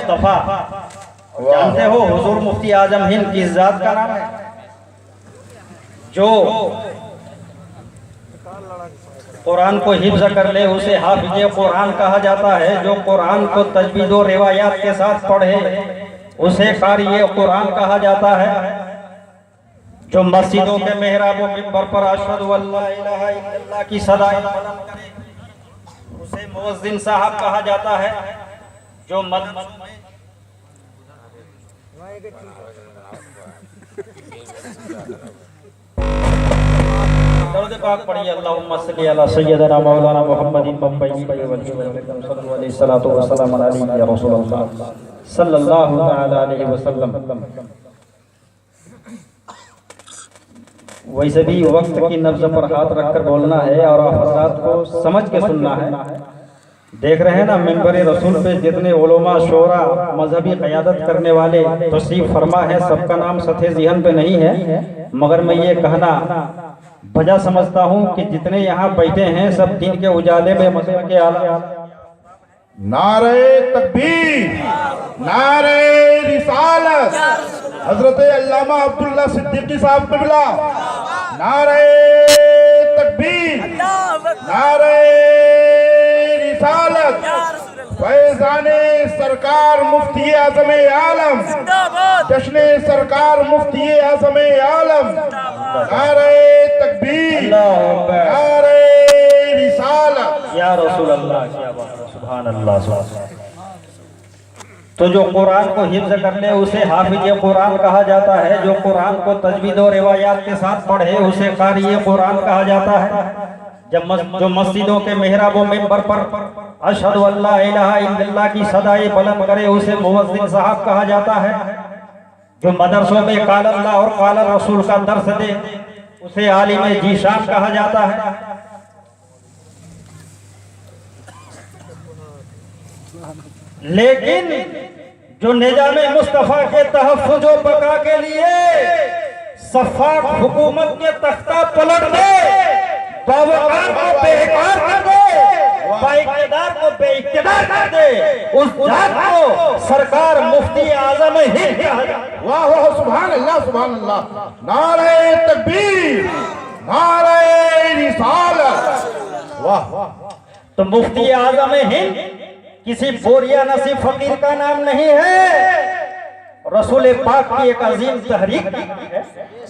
मुस्तफा। जानते हो हुजूर मुफ्ती आजम हिंद किस जात का नाम है? जो कुरान को हिफ्ज कर ले उसे हाफिज कुरान कहा जाता है। जो कुरान को तजवीद और रिवायात के साथ पढ़े उसे कारी कुरान कहा जाता है। जो मस्जिदों के मेहराब व मिंबर पर अशहदु अल्ला इलाहा इल्लल्लाह की सदाएं बुलंद करे उसे मुअज्जिन साहब कहा जाता है। जो दरूद पाक पढ़िए, अल्लाहुम्मा सल्ली अला सय्यदना मौलाना मुहम्मदिन बम्बई सल्लल्लाहु अलैहि वसल्लम या रसूलल्लाह सल्लल्लाहु तआला अलैहि वसल्लम। वैसे भी वक्त की नब्ज पर हाथ रखकर बोलना है और आप हज़रात को समझ के सुनना है। देख रहे हैं ना मिंबर रसूल पे जितने उलमा शोरा मजहबी क़यादत करने वाले तशरीफ फरमा है, सबका नाम सथे ज़हन पे नहीं है, मगर मैं ये कहना वजह समझता हूँ कि जितने यहाँ बैठे हैं सब दिन के उजाले में मसले के आला। नारे तकबीर, नारे रिसालत, हजरत अल्लामा अब्दुल्ला सिद्दीकी साहब क़िबला। नारे तकबीर, नारे रिसालत, फैज़ाने सरकार मुफ्ती आज़म आलम, जश्ने सरकार मुफ्ती आज़म आलम। नारे तकबीर, नारे रिसालत, या रसूल अल्लाह, क्या बात है, सुभान अल्लाह। तो जो कुरान को हिफ्ज कर ले उसे हाफिज कुरान कहा जाता है। जो कुरान को तजवीद और रिवायात के साथ पढ़े उसे कारी कुरान कहा जाता है। जो मस्जिदों के मेहराब व मिंबर पर अशहदु अल्ला इलाहा इल्लल्लाह की सदाएं बुलंद करे उसे मुअज्जिन साहब कहा जाता है। जो मदरसों में काल अल्लाह और काल रसूल का दर्स दे उसे आलिम जीशान कहा जाता है। लेकिन जो निजामे मुस्तफा के तहफ्फुज़ व बका के लिए सफ़ाक हुकूमत के तख्ता पलट दे, बावकार को बेकार कर दे, बाइक़्तिदार को बेइक़्तिदार कर दे, उस जात को सरकार मुफ्ती आज़म हिंद कहा जाता है। वाह वाह, सुभान अल्लाह, सुभान अल्लाह। नारे तकबीर, नारे रिसालत, वाह। तो मुफ्ती आज़म हिंद किसी बोरिया नसीब फकीर का नाम नहीं है, रसूल पाक की एक अजीम तहरीक है,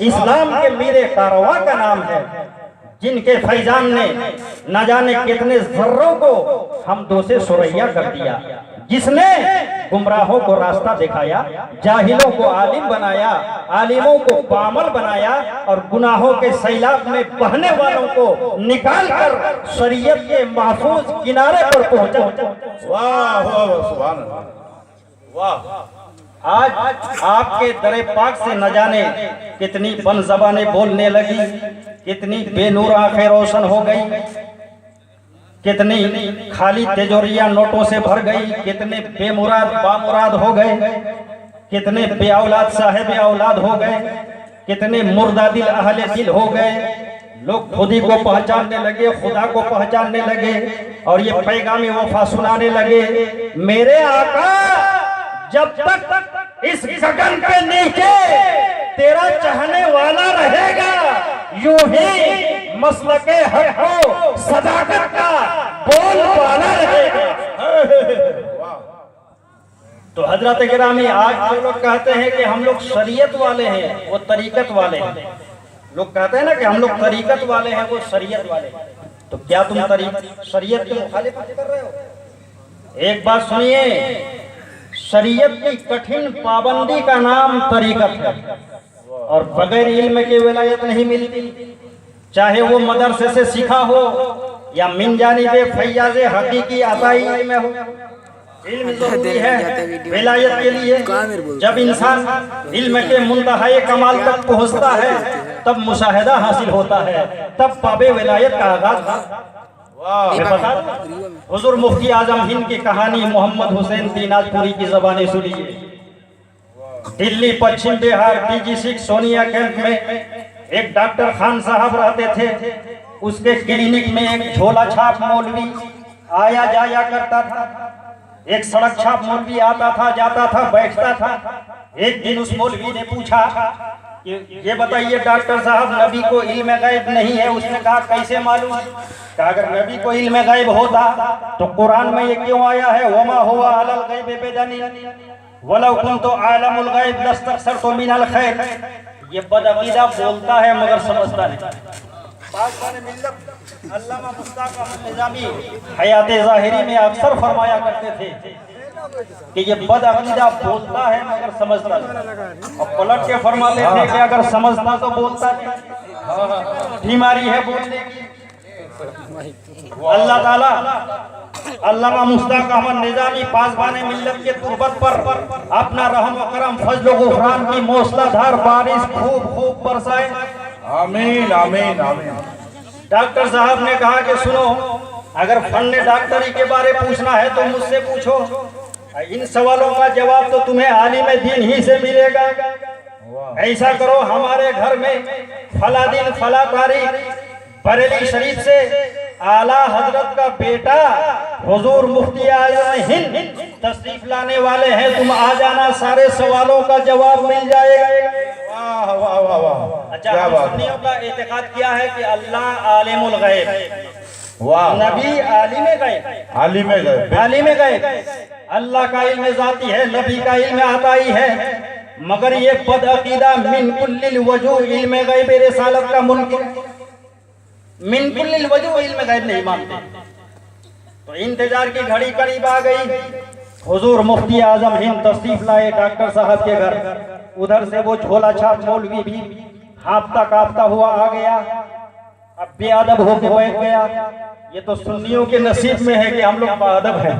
इस्लाम के मीरे कारवां का नाम है, जिनके फैजान ने न जाने कितने जर्रों को हम दो से सुरैया कर दिया, जिसने गुमराहों को रास्ता दिखाया, जाहिलों को आलिम बनाया, आलिमों को पामल बनाया और गुनाहों के सैलाब में बहने वालों को निकाल कर शरीयत के महफूज किनारे पर पहुंचा। वाह वाह, सुभान अल्लाह, वाह। आज आपके दरे पाक से न जाने कितनी बन ज़बानें बोलने लगी, कितनी बेनूर आंखें रोशन हो गई, कितनी खाली तिजोरियां नोटों से भर गई, कितने बेमुराद बामुराद हो गए, कितने बे औलाद साहेब औलाद हो गए, कितने मुर्दा दिल अहले दिल हो गए। लोग खुदी को पहचानने लगे, खुदा को पहचानने लगे और ये पैगामी वफा सुनाने लगे। मेरे आका, जब तक इस गगन के नीचे तेरा चाहने वाला रहेगा, यूं ही मसलके हक को सदाकत का बोल वाला रहेगा। तो हजरत गिरामी, आज जो लोग कहते हैं कि हम लोग शरीयत वाले हैं, वो तरीकत वाले हैं। लोग कहते हैं ना कि हम लोग तरीकत वाले हैं, वो शरीयत वाले हैं। तो क्या तुम शरीयत की मुखालिफत कर रहे हो? एक बात सुनिए, शरीयत की कठिन पाबंदी का नाम तरीकत है और बगैर इल्म के विलायत नहीं मिलती, चाहे वो मदरसे से सीखा हो या मिन जानिबे फैयाज़े हकीकी अताई में हो। इल्म ज़रूरी है विलायत के लिए। जब इंसान इल्म के मुंतहाए कमाल तक पहुंचता है तब मुशाहिदा हासिल होता है, तब पाबे विलायत का आगाज। हुजूर मुफ्ती आजम हिंद की कहानी मोहम्मद हुसैन दिनाजपुरी की ज़बानी सुनिए। दिल्ली पश्चिम बिहार PG6 सोनिया कैंप में एक डॉक्टर खान साहब रहते थे। उसके क्लिनिक में एक झोला छाप मौलवी आया जाया करता था। एक सड़क छाप मौलवी आता था, जाता था, बैठता था। एक दिन उस मौलवी ने पूछा कि ये बताइए डॉक्टर साहब, नबी को इल्म गैब नहीं है। उसने कहा कैसे मालूम? कहा अगर नबी को इल्म गैब होता तो कुरान में ये क्यों आया है, वमा हुवा अलल गैबि बिदनीन वलौ कुन्तु आलमुल गैब लस्तक्सरतु मिनल खैर। ये बदअकीदा बोलता है मगर समझता नहीं। अल्लामा मुश्ताक अहमद निजामी हयात ज़ाहिरी में अक्सर फरमाया करते थे कि ये बदअकीदा बोलता है मगर समझता नहीं। और पलट के फरमाते थे कि अगर समझता तो बोलता नहीं। बीमारी है बोलने की। अल्लाह ताला अल्लामा मुश्ताक अहमद निजामी पासबाने मिल्लत के तुर्बत पर अपना रहम व करम फजल व गुफरान की मूसलाधार बारिश खूब खूब बरसाए। आमीन आमीन आमीन। डॉक्टर साहब ने कहा कि सुनो, अगर फन डॉक्टरी के बारे पूछना है तो मुझसे पूछो। इन सवालों का जवाब तो तुम्हें आलिम दीन ही से मिलेगा। ऐसा करो, हमारे घर में फला दिन फला तारीख बरेली शरीफ से आला हजरत का बेटा हुजूर मुफ्ती आजम हिंद तशरीफ लाने वाले हैं, तुम आ जाना, सारे सवालों का जवाब मिल जाएगा। वाह वाह वाह वाह। अच्छा, क्या बात। सुन्नियों का एतकाद क्या है कि अल्लाह आलिमुल गैब, वाह। नबी आलिम गैब। आलिम गैब, आलिम गैब अल्लाह का इल्म ज़ाती है, नबी का इल्म अताई है। मगर ये बदअकीदा मिन कुल्लिल वजूह इल्म गैब रिसालत का मुनकिर, मिन कुल्लिल वजूह इल्म गैब नहीं मानते। तो इंतजार की घड़ी करीब आ गई। हुजूर मुफ्ती आजम हिंद तशरीफ लाए डॉक्टर साहब के घर। उधर से वो झोला छाप मौलवी भी हाँफता कांपता हुआ आ गया। अब बेअदब होके बैठ गया। ये तो सुन्नियों के नसीब में है कि हम लोग बाअदब हैं।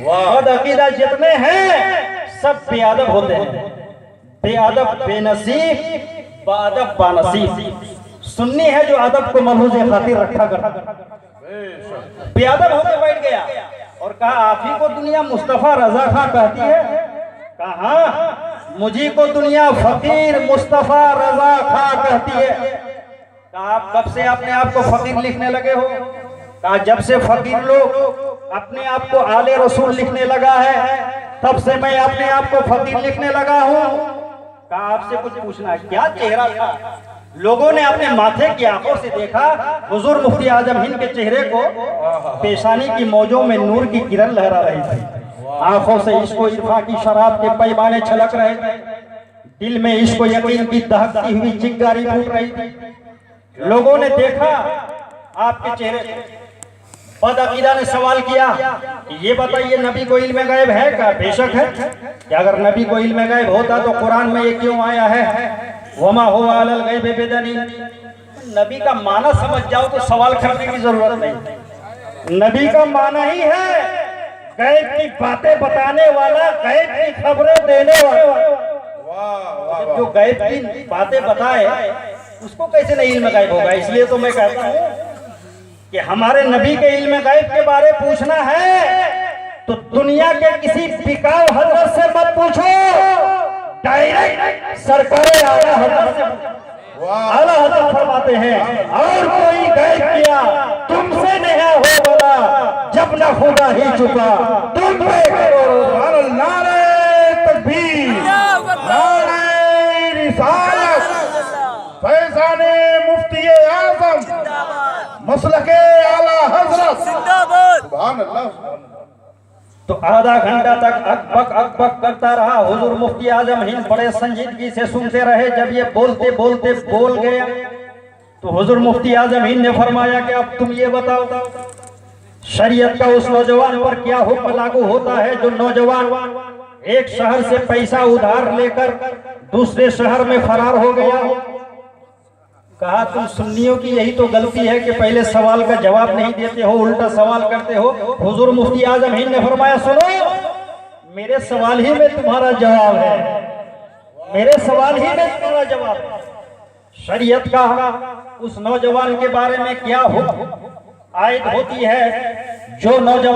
बदअकीदा जितने हैं सब बेअदब होते हैं। बेअदब बेनसीब, बाअदब बानसीब। सुन्नी है जो अदब को मलहूज़े खातिर रखा करता। बेअदब होके बैठ गया और कहा आप ही को दुनिया मुस्तफा रजा खां कहती है। कहा मुझी को दुनिया फकीर मुस्तफा रजा खां कहती है। कहा आप कब से अपने आप को फकीर लिखने लगे हो? कहा जब से फकीर लोग अपने आप को आले रसूल लिखने लगा है तब से मैं अपने आप को फकीर लिखने लगा हूँ। कहा आपसे कुछ पूछना है। क्या चेहरा था? लोगों ने अपने माथे की आंखों से देखा हुजूर मुफ्ती आजम हिंद के चेहरे को पेशानी की मौजों में नूर की किरण लहरा रही थी। आंखों से इश्को इरफा की शराब के पैमाने छलक रहे थे। दिल में इश्को यकीन की दहकती हुई चिंगारी फूट रही थी। लोगों ने देखा आपके चेहरे को। बदअकीदा ने सवाल किया कि ये बताइए नबी को इल्म गैब है क्या? बेशक है। कि अगर नबी को इल्म गैब होता तो कुरान में ये क्यों आया है, वमा हुवा अलल गैबि बिदनीन? नबी का माना समझ जाओ तो सवाल करने की जरूरत नहीं। नबी का माना ही है गैब की बातें बताने वाला, गैब की खबरें देने वाला। जो गैब की बातें बताए उसको कैसे नहीं इल्म गैब होगा? इसलिए तो मैं कहता हूँ कि हमारे नबी के इल्म गैब के बारे पूछना है तो दुनिया के किसी बिकाऊ हजरत से मत पूछो, डायरेक्ट सरकार आला हजरत से। आला हजरत फरमाते हैं और कोई गैब किया तुमसे नहीं हो बोला जब न खुदा ही चुका तुम पे करो। नारे तकबीर, नारे रिसालत, फैज़ाने मुफ्ती आज़म मसलके आला हजरत। सुभान अल्लाह। तो आधा घंटा तक अकबक करता रहा। हुजूर मुफ्ती आजम हिंद बड़े संजीदगी से सुनते रहे। जब ये बोलते बोलते बोल गया तो हुजूर मुफ्ती आजम हिंद ने फरमाया कि अब तुम ये बताओ शरीयत का उस नौजवान पर क्या हुक्म लागू होता है जो नौजवान एक शहर से पैसा उधार लेकर दूसरे शहर में फरार हो गया हो? कहा तुम सुन्नियों की यही तो गलती है कि पहले सवाल का जवाब नहीं देते हो, उल्टा सवाल करते हो। हुजूर मुफ्ती आजम हिंद ने फरमाया सुनो, मेरे सवाल ही में तुम्हारा जवाब है, मेरे सवाल ही में तुम्हारा जवाब है। शरीयत का उस नौजवान के बारे में क्या हुक्म आयत होती है जो नौजवान